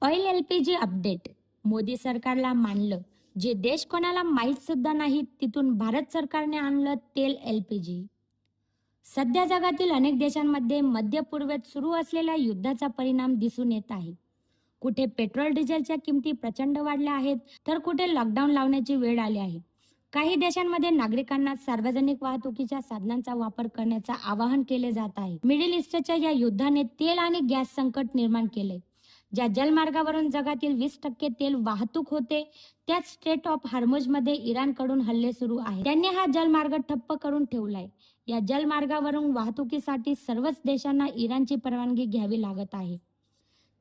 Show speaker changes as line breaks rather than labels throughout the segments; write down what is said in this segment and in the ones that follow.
Oil LPG update. Modi सरकारला मानलं. जे देश कोणाला माहीत सुद्धा नाही तिथून भारत सरकारने आणलं तेल एलपीजी. सध्या जगातील अनेक देशांमध्ये मध्य पूर्वेत सुरू असलेल्या युद्धाचा परिणाम दिसून येत आहे. कुठे पेट्रोल डिझेलच्या किमती प्रचंड वाढल्या आहेत, तर कुठे लॉकडाऊन लावण्याची वेळ आली आहे. काही देशांमध्ये नागरिकांना सार्वजनिक वाहतुकीच्या साधनांचा वापर करण्याचं आवाहन केले जात आहे. मिडल ईस्टच्या या युद्धाने तेल आणि गॅस संकट निर्माण केले. ज्या जलमार्गावरून जगातील 20% तेल वाहतूक होते, त्याच स्ट्रेट ऑफ हार्मुझमध्ये इराणकडून हल्ले सुरू आहेत. त्यांनी हा जलमार्ग ठप्प करून ठेवलाय. या जलमार्गावरून वाहतुकीसाठी सर्वच देशांना इराणची परवानगी घ्यावी लागत आहे.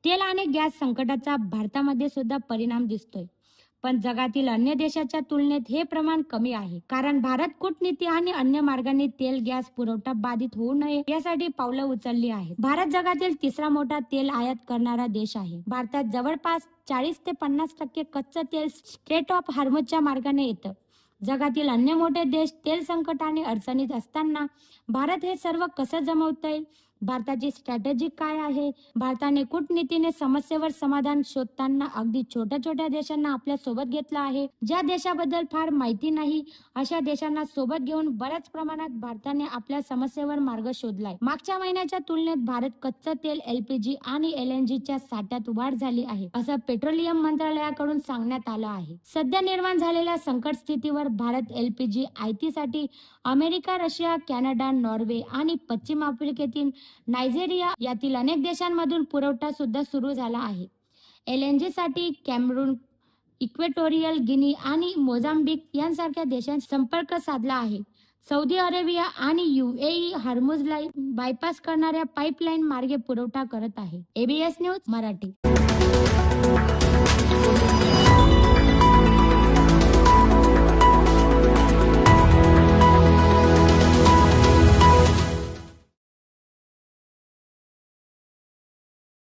तेल आणि गॅस संकटाचा भारतामध्ये सुद्धा परिणाम दिसतोय. पण जगातील अन्य देशाच्या तुलनेत हे प्रमाण कमी आहे, कारण भारत कूटनीती आणि अन्य मार्गांनी तेल गॅस पुरवठा बाधित होऊ नये यासाठी पावलं उचलली आहेत. भारत जगातील तिसरा मोठा तेल आयात करणारा देश आहे. भारतात जवळपास 40 ते 50% कच्चं तेल स्ट्रेट ऑफ हार्मुझच्या मार्गाने येतं. जगातील अन्य मोठे देश तेल संकट आणि अडचणीत असताना भारत हे सर्व कसं जमवतंय? भारताची स्ट्रॅटेजी काय आहे? भारताने कूटनीतीने समस्येवर समाधान शोधताना अगदी छोट्या छोट्या देशांना आपल्या सोबत घेतलं आहे. ज्या देशाबद्दल फार माहिती नाही अशा देशांना सोबत घेऊन बऱ्याच प्रमाणात भारताने आपल्या समस्येवर मार्ग शोधलाय. मागच्या महिन्याच्या तुलनेत भारत कच्चं तेल एलपीजी आणि एलएनजीच्या साठ्यात वाढ झाली आहे, असं पेट्रोलियम मंत्रालयाकडून सांगण्यात आलं आहे. सध्या निर्माण झालेल्या संकट स्थितीवर भारत एलपीजी आयातीसाठी अमेरिका, रशिया, कॅनडा, नॉर्वे आणि पश्चिम आफ्रिकेतील नायजेरिया यातील अनेक देशांमधून पुरवठा सुद्धा सुरू झाला आहे. एलएनजी साठी कॅमेरून, इक्वेटोरियल गिनी आणि मोझाम्बिक यांसारख्या देशांशी संपर्क साधला आहे. सौदी अरेबिया आणि यूएई हार्मुझला बायपास करणाऱ्या पाईपलाईन मार्गे पुरवठा करत आहे. ABS news Marathi.